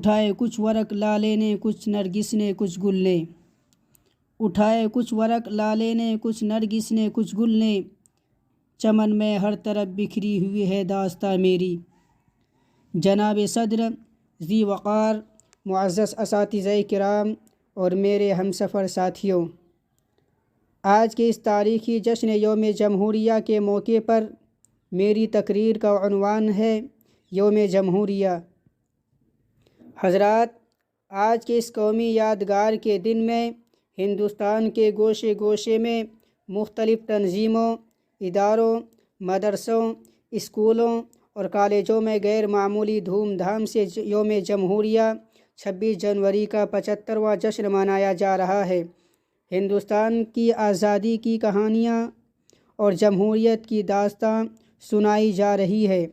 اٹھائے کچھ ورق لالے نے کچھ نرگس نے کچھ گل نے، اٹھائے کچھ ورق لالے نے کچھ نرگس نے کچھ گل نے، چمن میں ہر طرف بکھری ہوئی ہے داستاں میری۔ جناب صدر، ذی وقار، معزز اساتذہ کرام اور میرے ہمسفر ساتھیوں، آج کے اس تاریخی جشن یوم جمہوریہ کے موقع پر میری تقریر کا عنوان ہے یوم جمہوریہ۔ حضرات، آج کے اس قومی یادگار کے دن میں ہندوستان کے گوشے گوشے میں مختلف تنظیموں، اداروں، مدرسوں، اسکولوں اور کالجوں میں غیر معمولی دھوم دھام سے یوم جمہوریہ 26 جنوری کا 75واں جشن منایا جا رہا ہے۔ ہندوستان کی آزادی کی کہانیاں اور جمہوریت کی داستاں سنائی جا رہی ہے،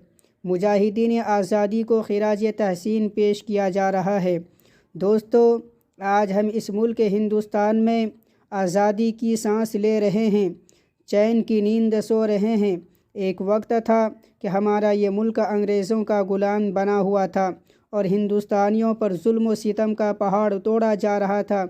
مجاہدین آزادی کو خراج تحسین پیش کیا جا رہا ہے۔ دوستو، آج ہم اس ملک ہندوستان میں آزادی کی سانس لے رہے ہیں، چین کی نیند سو رہے ہیں۔ ایک وقت تھا کہ ہمارا یہ ملک انگریزوں کا غلام بنا ہوا تھا اور ہندوستانیوں پر ظلم و ستم کا پہاڑ توڑا جا رہا تھا،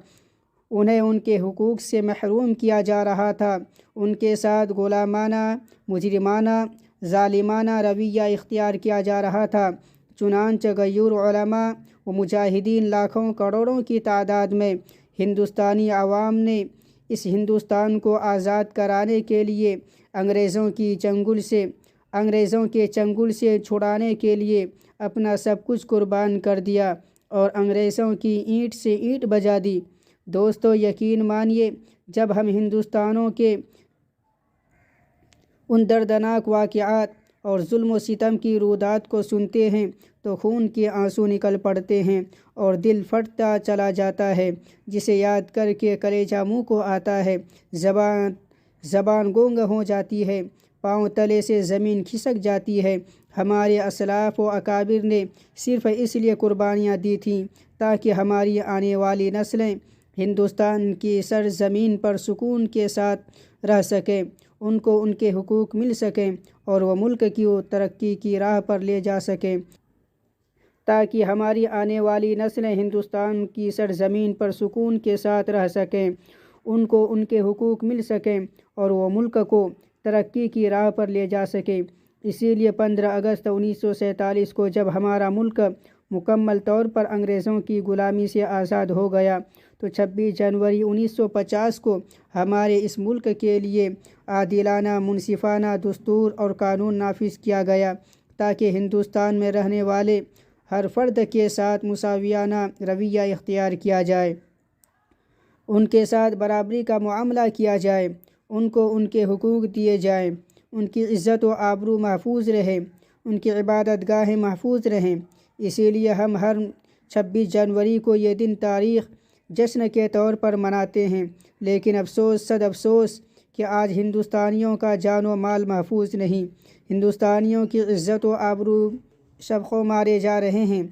انہیں ان کے حقوق سے محروم کیا جا رہا تھا، ان کے ساتھ غلامانہ، مجرمانہ، ظالمانہ رویہ اختیار کیا جا رہا تھا۔ چنانچہ غیور علماء و مجاہدین لاکھوں کروڑوں کی تعداد میں ہندوستانی عوام نے اس ہندوستان کو آزاد کرانے کے لیے انگریزوں کے چنگل سے چھڑانے کے لیے اپنا سب کچھ قربان کر دیا اور انگریزوں کی اینٹ سے اینٹ بجا دی۔ دوستو، یقین مانیے، جب ہم ہندوستانوں کے ان دردناک واقعات اور ظلم و ستم کی رودات کو سنتے ہیں تو خون کے آنسو نکل پڑتے ہیں اور دل پھٹتا چلا جاتا ہے، جسے یاد کر کے کلیجہ منہ کو آتا ہے، زبان گونگ ہو جاتی ہے، پاؤں تلے سے زمین کھسک جاتی ہے۔ ہمارے اسلاف و اکابر نے صرف اس لیے قربانیاں دی تھیں تاکہ ہماری آنے والی نسلیں ہندوستان کی سرزمین پر سکون کے ساتھ رہ سکیں، ان کو ان کے حقوق مل سکیں اور وہ ملک کی ترقی کی راہ پر لے جا سکیں، تاکہ ہماری آنے والی نسلیں ہندوستان کی سرزمین پر سکون کے ساتھ رہ سکیں، ان کو ان کے حقوق مل سکیں اور وہ ملک کو ترقی کی راہ پر لے جا سکیں۔ اسی لیے 15 اگست 1947 کو جب ہمارا ملک مکمل طور پر انگریزوں کی غلامی سے آزاد ہو گیا تو 26 جنوری 1950 کو ہمارے اس ملک کے لیے عادلانہ، منصفانہ دستور اور قانون نافذ کیا گیا تاکہ ہندوستان میں رہنے والے ہر فرد کے ساتھ مساویانہ رویہ اختیار کیا جائے، ان کے ساتھ برابری کا معاملہ کیا جائے، ان کو ان کے حقوق دیے جائیں، ان کی عزت و آبرو محفوظ رہے، ان کی عبادت گاہیں محفوظ رہیں۔ اسی لیے ہم ہر 26 جنوری کو یہ دن تاریخ جشن کے طور پر مناتے ہیں، لیکن افسوس صد افسوس کہ آج ہندوستانیوں کا جان و مال محفوظ نہیں، ہندوستانیوں کی عزت و آبرو شب خوں مارے جا رہے ہیں،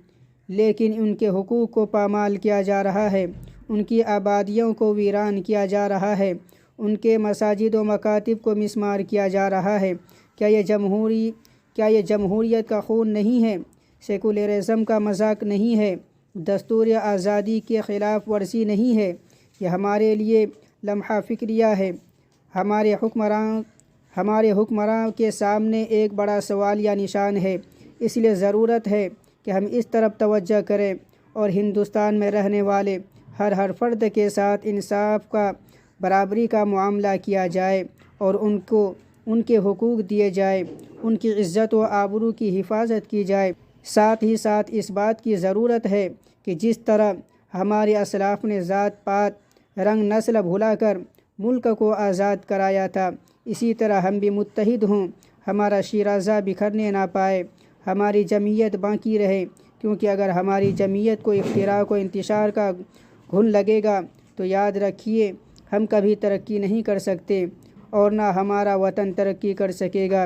لیکن ان کے حقوق کو پامال کیا جا رہا ہے، ان کی آبادیوں کو ویران کیا جا رہا ہے، ان کے مساجد و مکاتب کو مسمار کیا جا رہا ہے۔ کیا یہ جمہوریت کا خون نہیں ہے؟ سیکولرزم کا مذاق نہیں ہے؟ دستور آزادی کے خلاف ورزی نہیں ہے؟ یہ ہمارے لیے لمحہ فکریہ ہے۔ ہمارے حکمراں کے سامنے ایک بڑا سوالیہ نشان ہے۔ اس لیے ضرورت ہے کہ ہم اس طرف توجہ کریں اور ہندوستان میں رہنے والے ہر فرد کے ساتھ انصاف کا، برابری کا معاملہ کیا جائے اور ان کو ان کے حقوق دیے جائیں، ان کی عزت و آبرو کی حفاظت کی جائے۔ ساتھ ہی ساتھ اس بات کی ضرورت ہے کہ جس طرح ہمارے اسلاف نے ذات پات، رنگ نسل بھلا کر ملک کو آزاد کرایا تھا، اسی طرح ہم بھی متحد ہوں، ہمارا شیرازہ بکھرنے نہ پائے، ہماری جمعیت باقی رہے، کیونکہ اگر ہماری جمعیت کو افتراق و انتشار کا گھن لگے گا تو یاد رکھیے ہم کبھی ترقی نہیں کر سکتے اور نہ ہمارا وطن ترقی کر سکے گا۔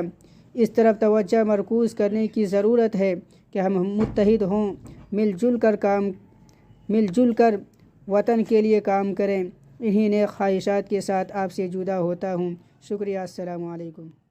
اس طرف توجہ مرکوز کرنے کی ضرورت ہے کہ ہم متحد ہوں، مل جل کر وطن کے لیے کام کریں۔ انہی نیک خواہشات کے ساتھ آپ سے جدا ہوتا ہوں۔ شکریہ، السلام علیکم۔